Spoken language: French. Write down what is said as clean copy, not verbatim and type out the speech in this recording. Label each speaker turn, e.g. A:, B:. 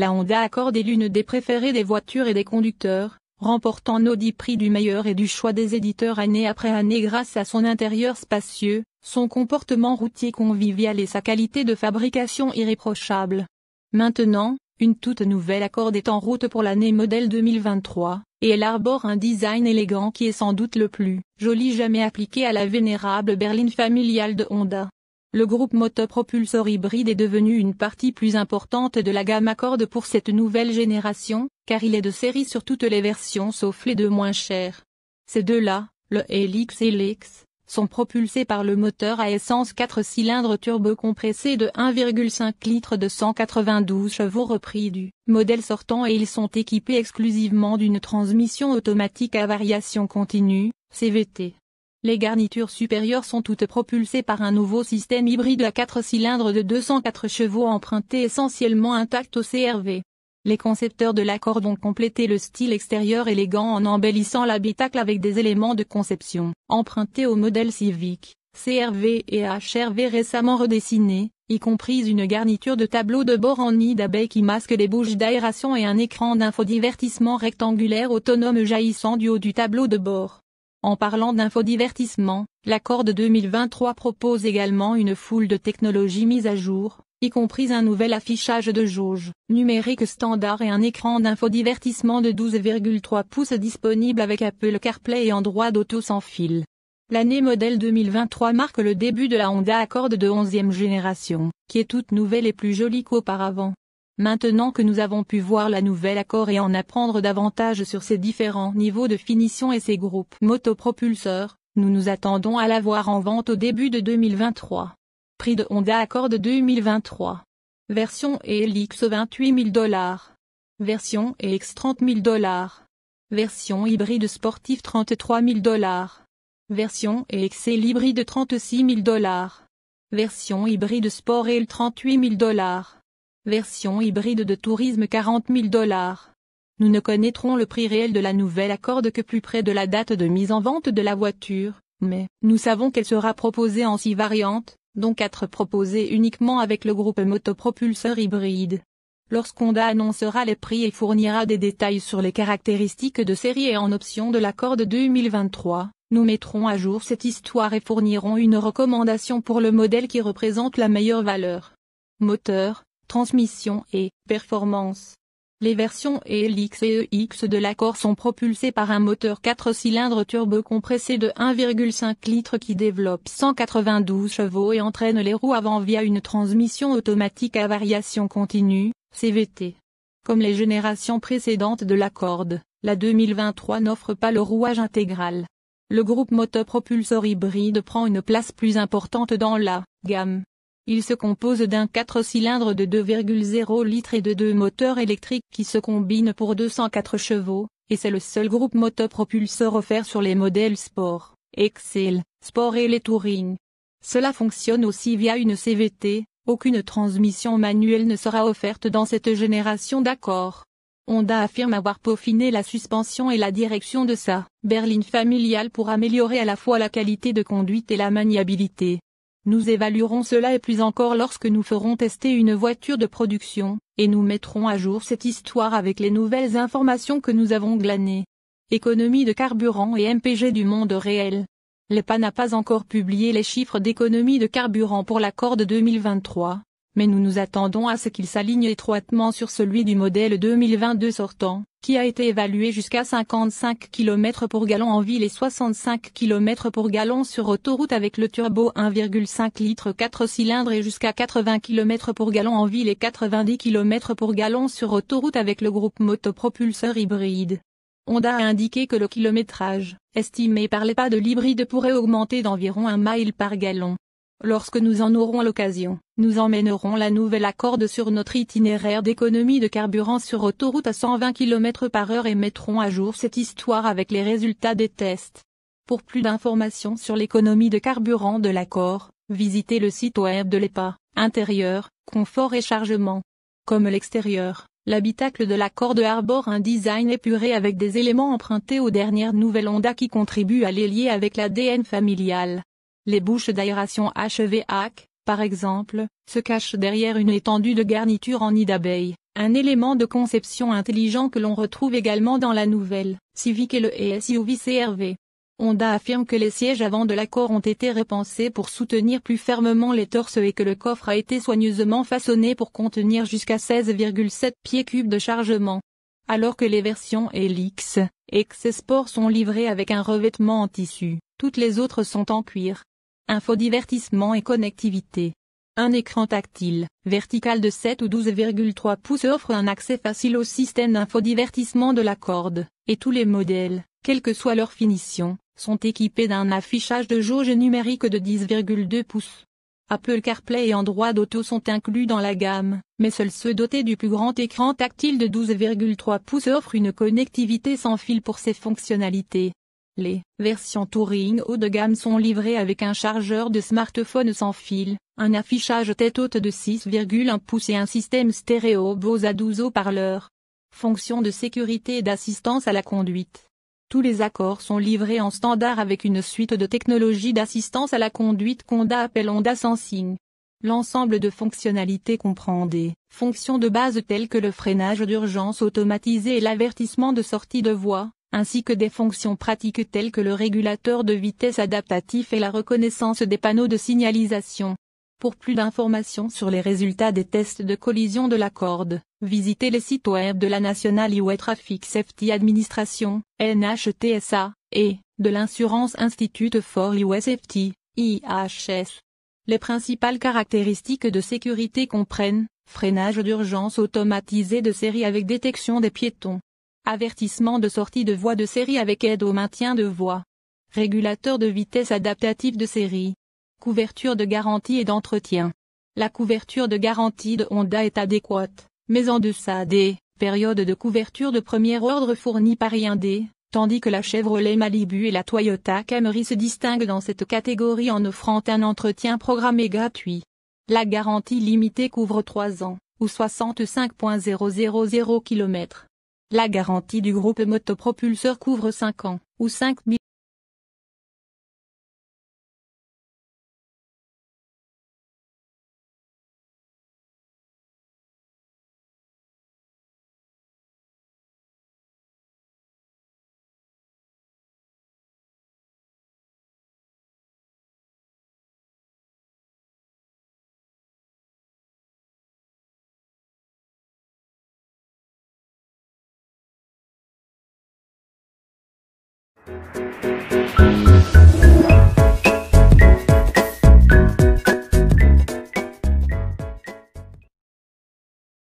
A: La Honda Accord est l'une des préférées des voitures et des conducteurs, remportant nos 10 prix du meilleur et du choix des éditeurs année après année grâce à son intérieur spacieux, son comportement routier convivial et sa qualité de fabrication irréprochable. Maintenant, une toute nouvelle Accord est en route pour l'année modèle 2023, et elle arbore un design élégant qui est sans doute le plus joli jamais appliqué à la vénérable berline familiale de Honda. Le groupe motopropulseur hybride est devenu une partie plus importante de la gamme Accord pour cette nouvelle génération, car il est de série sur toutes les versions sauf les deux moins chères. Ces deux-là, le LX et l'X, sont propulsés par le moteur à essence 4 cylindres turbo-compressé de 1,5 litres de 192 chevaux repris du modèle sortant et ils sont équipés exclusivement d'une transmission automatique à variation continue, CVT. Les garnitures supérieures sont toutes propulsées par un nouveau système hybride à 4 cylindres de 204 chevaux emprunté essentiellement intact au CRV. Les concepteurs de l'Accord ont complété le style extérieur élégant en embellissant l'habitacle avec des éléments de conception empruntés au modèle Civic, CRV et HR-V récemment redessinés, y compris une garniture de tableau de bord en nid d'abeille qui masque les bouches d'aération et un écran d'infodivertissement rectangulaire autonome jaillissant du haut du tableau de bord. En parlant d'infodivertissement, l'Accord 2023 propose également une foule de technologies mises à jour, y compris un nouvel affichage de jauge numérique standard et un écran d'infodivertissement de 12,3 pouces disponible avec Apple CarPlay et Android Auto sans fil. L'année modèle 2023 marque le début de la Honda Accord de 11e génération, qui est toute nouvelle et plus jolie qu'auparavant. Maintenant que nous avons pu voir la nouvelle Accord et en apprendre davantage sur ses différents niveaux de finition et ses groupes motopropulseurs, nous nous attendons à la voir en vente au début de 2023. Prix de Honda Accord 2023. Version ELX $28 000. Version EX $30 000. Version hybride sportif $33 000. Version EXL hybride $36 000. Version hybride sport L $38 000. Version hybride de tourisme $40 000. Nous ne connaîtrons le prix réel de la nouvelle Accord que plus près de la date de mise en vente de la voiture, mais nous savons qu'elle sera proposée en 6 variantes, dont 4 proposées uniquement avec le groupe motopropulseur hybride. Lorsqu'Honda annoncera les prix et fournira des détails sur les caractéristiques de série et en option de l'Accord 2023, nous mettrons à jour cette histoire et fournirons une recommandation pour le modèle qui représente la meilleure valeur. Moteur, transmission et performance. Les versions ELX et EX de l'Accord sont propulsées par un moteur 4 cylindres turbo-compressé de 1,5 litres qui développe 192 chevaux et entraîne les roues avant via une transmission automatique à variation continue, CVT. Comme les générations précédentes de l'Accord, la 2023 n'offre pas le rouage intégral. Le groupe motopropulseur hybride prend une place plus importante dans la gamme. Il se compose d'un 4 cylindres de 2,0 litres et de 2 moteurs électriques qui se combinent pour 204 chevaux, et c'est le seul groupe motopropulseur offert sur les modèles Sport, Excel, Sport et les Touring. Cela fonctionne aussi via une CVT, aucune transmission manuelle ne sera offerte dans cette génération d'Accord. Honda affirme avoir peaufiné la suspension et la direction de sa berline familiale pour améliorer à la fois la qualité de conduite et la maniabilité. Nous évaluerons cela et plus encore lorsque nous ferons tester une voiture de production, et nous mettrons à jour cette histoire avec les nouvelles informations que nous avons glanées. Économie de carburant et MPG du monde réel. L'EPA n'a pas encore publié les chiffres d'économie de carburant pour l'Accord 2023, mais nous nous attendons à ce qu'il s'aligne étroitement sur celui du modèle 2022 sortant, qui a été évalué jusqu'à 55 km pour gallon en ville et 65 km pour gallon sur autoroute avec le turbo 1,5 litres 4 cylindres et jusqu'à 80 km pour gallon en ville et 90 km pour gallon sur autoroute avec le groupe motopropulseur hybride. Honda a indiqué que le kilométrage, estimé par l'EPA de l'hybride pourrait augmenter d'environ 1 mile par gallon. Lorsque nous en aurons l'occasion, nous emmènerons la nouvelle Accord sur notre itinéraire d'économie de carburant sur autoroute à 120 km/h et mettrons à jour cette histoire avec les résultats des tests. Pour plus d'informations sur l'économie de carburant de l'Accord, visitez le site web de l'EPA, intérieur, confort et chargement. Comme l'extérieur, l'habitacle de l'Accord arbore un design épuré avec des éléments empruntés aux dernières nouvelles Honda qui contribuent à les lier avec l'ADN familial. Les bouches d'aération HVAC, par exemple, se cachent derrière une étendue de garniture en nid d'abeille, Un élément de conception intelligent que l'on retrouve également dans la nouvelle Civic et le SUV CR-V. Honda affirme que les sièges avant de l'accord ont été repensés pour soutenir plus fermement les torses et que le coffre a été soigneusement façonné pour contenir jusqu'à 16,7 pieds cubes de chargement. Alors que les versions LX, X et Sport sont livrées avec un revêtement en tissu, toutes les autres sont en cuir. Infodivertissement et connectivité. Un écran tactile, vertical de 7 ou 12,3 pouces offre un accès facile au système d'infodivertissement de l'Accord, et tous les modèles, quelle que soit leur finition, sont équipés d'un affichage de jauge numérique de 10,2 pouces. Apple CarPlay et Android Auto sont inclus dans la gamme, mais seuls ceux dotés du plus grand écran tactile de 12,3 pouces offrent une connectivité sans fil pour ces fonctionnalités. Les versions Touring haut de gamme sont livrées avec un chargeur de smartphone sans fil, un affichage tête haute de 6,1 pouces et un système stéréo Bose à 12 haut-parleurs. Fonction de sécurité et d'assistance à la conduite. Tous les accords sont livrés en standard avec une suite de technologies d'assistance à la conduite qu'Honda appelle Honda Sensing. L'ensemble de fonctionnalités comprend des fonctions de base telles que le freinage d'urgence automatisé et l'avertissement de sortie de voie, ainsi que des fonctions pratiques telles que le régulateur de vitesse adaptatif et la reconnaissance des panneaux de signalisation. Pour plus d'informations sur les résultats des tests de collision de l'Accord, visitez les sites web de la National Highway Traffic Safety Administration, NHTSA, et de l'Insurance Institute for Highway Safety, IHS. Les principales caractéristiques de sécurité comprennent freinage d'urgence automatisé de série avec détection des piétons, avertissement de sortie de voie de série avec aide au maintien de voie, régulateur de vitesse adaptatif de série. Couverture de garantie et d'entretien. La couverture de garantie de Honda est adéquate, mais en deçà des périodes de couverture de premier ordre fournies par Hyundai, tandis que la Chevrolet Malibu et la Toyota Camry se distinguent dans cette catégorie en offrant un entretien programmé gratuit. La garantie limitée couvre 3 ans, ou 65,000 km. La garantie du groupe motopropulseur couvre 5 ans, ou 5 000
B: Thank you.